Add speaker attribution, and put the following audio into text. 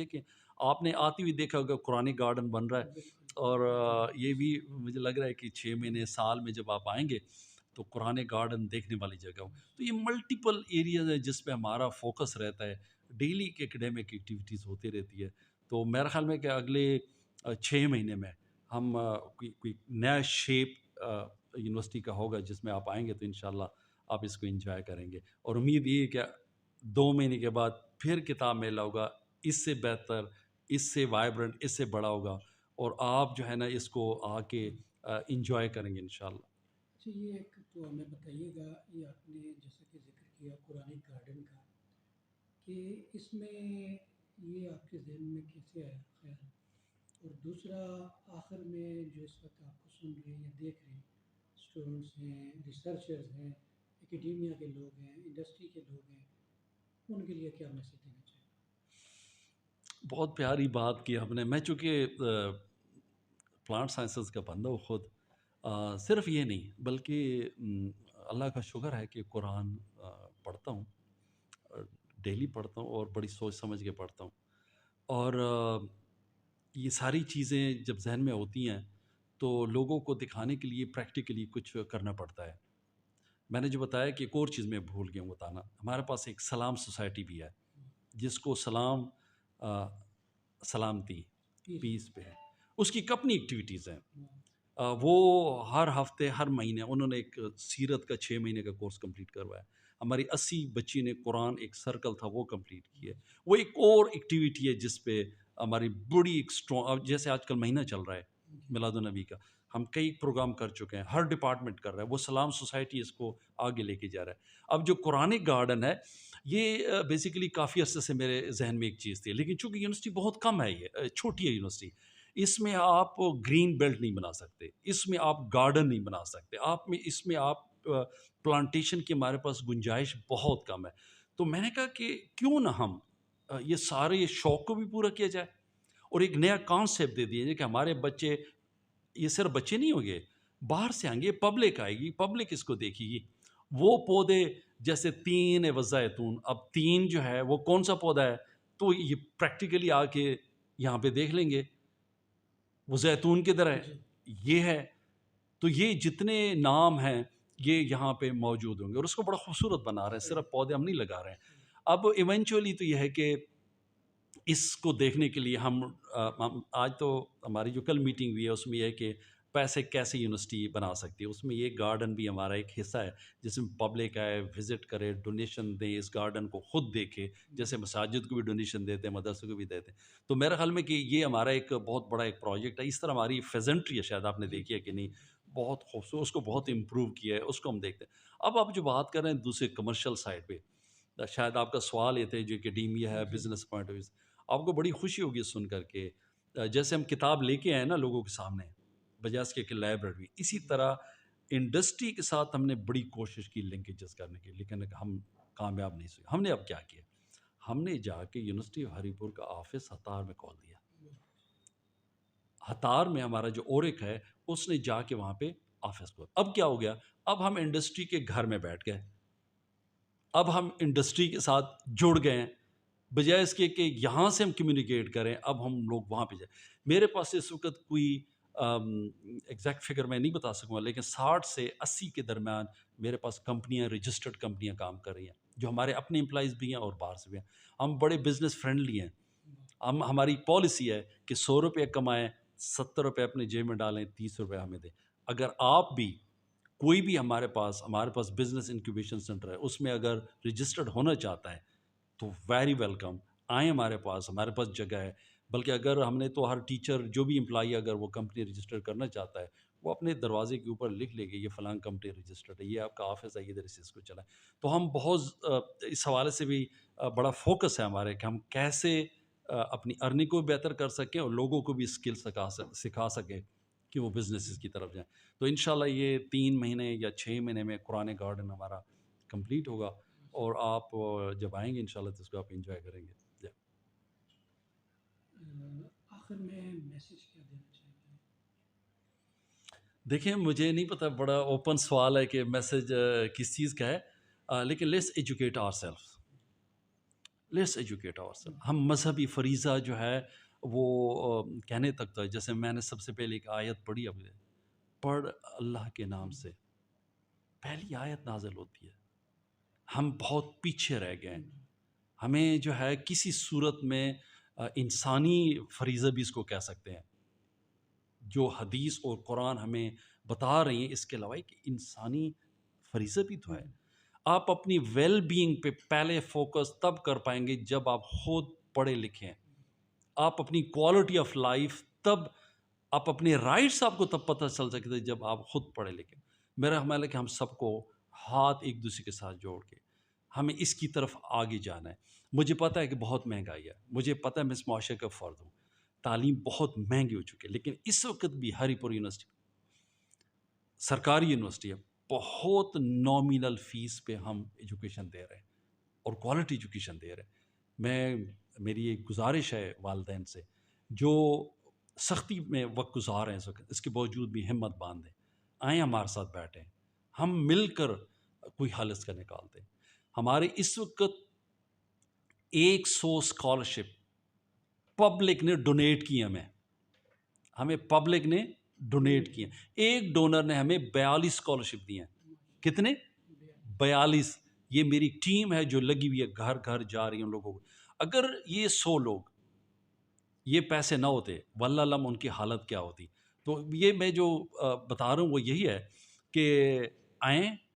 Speaker 1: دیکھیں آپ نے آتی ہوئی دیکھا ہوگا قرآن گارڈن بن رہا ہے، اور یہ بھی مجھے لگ رہا ہے کہ 6 مہینے سال میں جب آپ آئیں گے تو قرآن گارڈن دیکھنے والی جگہ ہو. تو یہ ملٹیپل ایریاز ہیں جس پہ ہمارا فوکس رہتا ہے، ڈیلی کی ایکڈیمک ایکٹیویٹیز ہوتی رہتی ہے. تو میرا خیال میں کہ اگلے 6 مہینے میں ہم کوئی نیا شیپ یونیورسٹی کا ہوگا جس میں آپ آئیں گے تو انشاءاللہ آپ اس کو انجوائے کریں گے. اور امید یہ ہے کہ 2 مہینے کے بعد پھر کتاب میلہ ہوگا، اس سے بہتر، اس سے وائبرنٹ، اس سے بڑا ہوگا، اور آپ جو ہے نا اس کو آ کے انجوائے کریں گے انشاءاللہ.
Speaker 2: اچھا، یہ ایک تو ہمیں بتائیے گا، یہ آپ نے جیسا کہ ذکر کیا قرآن گارڈن کا، کہ اس میں یہ آپ کے ذہن میں کیسے آیا خیال؟ اور دوسرا، آخر میں جو اس وقت آپ کو سن رہے ہیں یا دیکھ رہے ہیں، اسٹوڈنٹس ہیں، ریسرچرز ہیں، اکیڈیمیا کے لوگ ہیں، انڈسٹری کے لوگ ہیں، ان کے لیے کیا میسج دینا چاہیں؟
Speaker 1: بہت پیاری بات کی آپ نے. میں چونکہ پلانٹ سائنسز کا بندہ ہوں خود، صرف یہ نہیں بلکہ اللہ کا شکر ہے کہ قرآن پڑھتا ہوں، ڈیلی پڑھتا ہوں اور بڑی سوچ سمجھ کے پڑھتا ہوں. اور یہ ساری چیزیں جب ذہن میں ہوتی ہیں تو لوگوں کو دکھانے کے لیے پریکٹیکلی کچھ کرنا پڑتا ہے. میں نے جو بتایا کہ ایک اور چیز میں بھول گیا ہوں بتانا، ہمارے پاس ایک سلام سوسائٹی بھی ہے جس کو سلام سلامتی پیس پہ ہے، اس کی اپنی ایکٹیویٹیز ہیں. وہ ہر ہفتے ہر مہینے انہوں نے ایک سیرت کا 6 مہینے کا کورس کمپلیٹ کروایا. ہماری 80 بچی نے قرآن ایک سرکل تھا وہ کمپلیٹ کیا. وہ ایک اور ایکٹیویٹی ہے جس پہ ہماری بڑی ایک اسٹرانگ، جیسے آج کل مہینہ چل رہا ہے میلاد النبی کا، ہم کئی پروگرام کر چکے ہیں، ہر ڈپارٹمنٹ کر رہا ہے، وہ سلام سوسائٹی اس کو آگے لے کے جا رہا ہے. اب جو قرآن گارڈن ہے یہ بیسیکلی کافی عرصے سے میرے ذہن میں ایک چیز تھی، لیکن چونکہ یونیورسٹی بہت کم ہے، یہ چھوٹی ہے یونیورسٹی، اس میں آپ گرین بیلٹ نہیں بنا سکتے، اس میں آپ گارڈن نہیں بنا سکتے، اس میں آپ پلانٹیشن کی ہمارے پاس گنجائش بہت کم ہے. تو میں نے کہا کہ کیوں نہ ہم یہ سارے شوق کو بھی پورا کیا جائے اور ایک نیا کانسیپٹ دے دیا جائے کہ ہمارے بچے، یہ صرف بچے نہیں ہوں گے، باہر سے آئیں گے، پبلک آئے گی، پبلک اس کو دیکھے گی. وہ پودے جیسے تین وزیتون، اب تین جو ہے وہ کون سا پودا ہے، تو یہ پریکٹیکلی آ کے یہاں پہ دیکھ لیں گے وہ زیتون کدھر ہے، یہ ہے. تو یہ جتنے نام ہیں یہ یہاں پہ موجود ہوں گے اور اس کو بڑا خوبصورت بنا رہے ہیں، صرف پودے ہم نہیں لگا رہے ہیں. اب ایونچولی تو یہ ہے کہ اس کو دیکھنے کے لیے ہم آج تو ہماری جو کل میٹنگ ہوئی ہے اس میں یہ ہے کہ پیسے کیسے یونیورسٹی بنا سکتی ہے. اس میں یہ گارڈن بھی ہمارا ایک حصہ ہے جس میں پبلک آئے، وزٹ کرے، ڈونیشن دیں، اس گارڈن کو خود دیکھے، جیسے مساجد کو بھی ڈونیشن دیتے ہیں، مدرسے کو بھی دیتے ہیں. تو میرا خیال میں کہ یہ ہمارا ایک بہت بڑا ایک پروجیکٹ ہے. اس طرح ہماری فیزنٹری ہے، شاید آپ نے دیکھی ہے کہ نہیں، بہت خوبصورت، اس کو بہت امپروو کیا ہے، اس کو ہم دیکھتے ہیں. اب آپ جو بات کر رہے ہیں دوسرے کمرشل سائڈ پہ، شاید آپ کا سوال یہ تھے جو اکیڈیمیا ہے، بزنس پوائنٹ آف ویو، آپ کو بڑی خوشی ہوگی سن کر کے جیسے ہم کتاب لے کے آئے نا لوگوں کے سامنے بجائے اس کے کہ لائبریری، اسی طرح انڈسٹری کے ساتھ ہم نے بڑی کوشش کی لنکیجز کرنے کی، لیکن ہم کامیاب نہیں ہوئے. ہم نے اب کیا کیا، ہم نے جا کے یونیورسٹی آف ہری پور کا آفس ہتار میں کھول دیا. ہتار میں ہمارا جو اورک ہے اس نے جا کے وہاں پہ آفس کھول. اب کیا ہو گیا، اب ہم انڈسٹری کے گھر میں بیٹھ گئے، اب ہم انڈسٹری کے ساتھ جڑ گئے ہیں، بجائے اس کے کہ یہاں سے ہم کمیونیکیٹ کریں اب ہم لوگ وہاں پہ جائیں. میرے پاس اس وقت کوئی ایگزیکٹ فگر میں نہیں بتا سکوں گا، لیکن 60 سے 80 کے درمیان میرے پاس کمپنیاں، رجسٹرڈ کمپنیاں کام کر رہی ہیں جو ہمارے اپنے امپلائیز بھی ہیں اور باہر سے بھی ہیں. ہم بڑے بزنس فرینڈلی ہیں. ہماری پالیسی ہے کہ 100 روپے کمائیں، 70 روپے اپنے جیب میں ڈالیں، 30 روپے ہمیں دیں. اگر آپ بھی کوئی بھی ہمارے پاس بزنس انکیوبیشن سینٹر ہے، اس میں اگر رجسٹرڈ ہونا چاہتا ہے تو ویری ویلکم، آئیں ہمارے پاس جگہ ہے. بلکہ اگر ہم نے تو ہر ٹیچر جو بھی امپلائی اگر وہ کمپنی رجسٹر کرنا چاہتا ہے وہ اپنے دروازے کے اوپر لکھ لے گے یہ فلاں کمپنی رجسٹرڈ ہے، یہ آپ کا آفس ہے، ادھر اس کو چلائیں. تو ہم بہت اس حوالے سے بھی بڑا فوکس ہے ہمارے کہ ہم کیسے اپنی ارننگ کو بہتر کر سکیں اور لوگوں کو بھی اسکل سکھا سکیں کہ وہ بزنس کی طرف جائیں. تو انشاءاللہ یہ 3 مہینے یا 6 مہینے میں قرآن گارڈن ہمارا کمپلیٹ ہوگا اور آپ جب آئیں گے انشاءاللہ تو اس کو آپ انجوائے کریں گے.
Speaker 2: آخر میں میسج کیا دینا چاہیں گے؟
Speaker 1: دیکھیں مجھے نہیں پتہ، بڑا اوپن سوال ہے کہ میسج کس چیز کا ہے، لیکن let's educate our self. Let's educate our self. ہم مذہبی فریضہ جو ہے وہ کہنے تک تو ہے. جیسے میں نے سب سے پہلے ایک آیت پڑھی ابھی، پڑھ اللہ کے نام سے، پہلی آیت نازل ہوتی ہے. ہم بہت پیچھے رہ گئے ہیں. ہمیں جو ہے کسی صورت میں انسانی فریضہ بھی اس کو کہہ سکتے ہیں، جو حدیث اور قرآن ہمیں بتا رہی ہیں. اس کے علاوہ ایک انسانی فریضہ بھی تو ہے. آپ اپنی ویل بینگ پہ پہلے فوکس تب کر پائیں گے جب آپ خود پڑھے لکھے ہیں. آپ اپنی کوالٹی آف لائف تب، آپ اپنے رائٹس آپ کو تب پتہ چل سکتے ہیں جب آپ خود پڑھے لکھے. میرا خیال ہے کہ ہم سب کو ہاتھ ایک دوسرے کے ساتھ جوڑ کے ہمیں اس کی طرف آگے جانا ہے. مجھے پتہ ہے کہ بہت مہنگائی ہے، مجھے پتہ ہے میں اس معاشرے کا فرد ہوں، تعلیم بہت مہنگی ہو چکی ہے، لیکن اس وقت بھی ہری پور یونیورسٹی سرکاری یونیورسٹی ہے، بہت نامینل فیس پہ ہم ایجوکیشن دے رہے ہیں اور کوالٹی ایجوکیشن دے رہے ہیں. میری ایک گزارش ہے والدین سے جو سختی میں وقت گزار رہے ہیں اس وقت، اس کے باوجود بھی ہمت باندھیں، آئیں ہمارے ساتھ بیٹھیں، ہم مل کر کوئی حل اس کا نکالتے ہیں. ہمارے اس وقت 100 اسکالرشپ پبلک نے ڈونیٹ کی ہمیں پبلک نے ڈونیٹ کیے. ایک ڈونر نے ہمیں 42 اسکالرشپ دی ہیں. کتنے؟ 42. یہ میری ٹیم ہے جو لگی ہوئی ہے، گھر گھر جا رہی ہے ان لوگوں کو. اگر یہ 100 لوگ یہ پیسے نہ ہوتے واللہ علم ان کی حالت کیا ہوتی. تو یہ میں جو بتا رہا ہوں وہ یہی ہے کہ آئیں